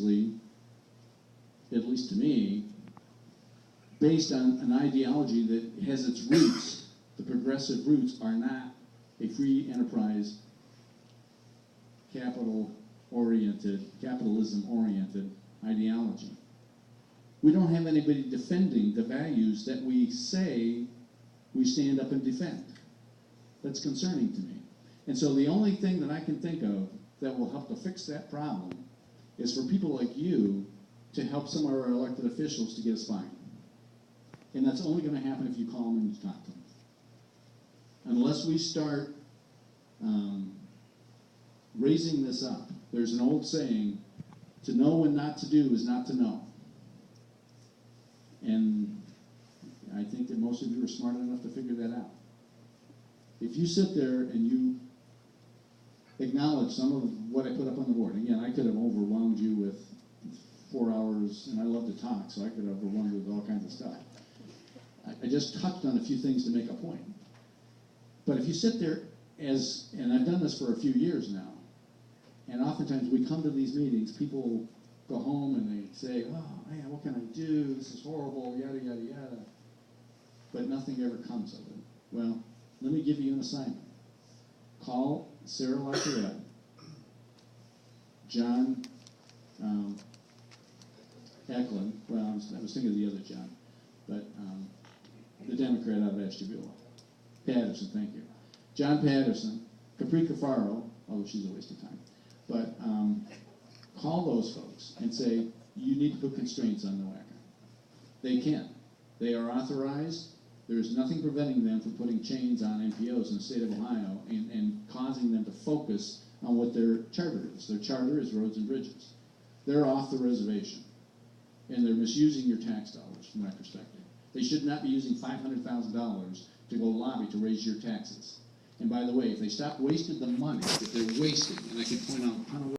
largely, at least to me, based on an ideology that has its roots. The progressive roots are not a free enterprise, capitalism-oriented ideology. We don't have anybody defending the values that we say we stand up and defend. That's concerning to me. And so the only thing that I can think of that will help to fix that problem is for people like you to help some of our elected officials to get us fined. And that's only going to happen if you call them and you talk to them. Unless we start raising this up. There's an old saying, to know when not to do is not to know. And I think that most of you are smart enough to figure that out. If you sit there and you acknowledge some of what I put up on the board, again, I could have overwhelmed you with 4 hours, and I love to talk, so I could have overwhelmed you with all kinds of stuff. I just touched on a few things to make a point. But if you sit there and I've done this for a few years now, and oftentimes we come to these meetings, people go home and they say, oh man, what can I do? This is horrible, yada, yada, yada. But nothing ever comes of it. Well, let me give you an assignment. Call Sarah Lafayette, John Eklund, well, I was thinking of the other John, but the Democrat out of Ashtabula. Patterson, thank you. John Patterson, Capri Cafaro, although she's a waste of time, but call those folks and say, you need to put constraints on the WACA. They can. They are authorized. There's nothing preventing them from putting chains on NPOs in the state of Ohio and causing them to focus on what their charter is. Their charter is roads and bridges. They're off the reservation, and they're misusing your tax dollars from my perspective. They should not be using $500,000 to go lobby to raise your taxes. And by the way, if they stop wasting the money that they're wasting, and I can point out a ton of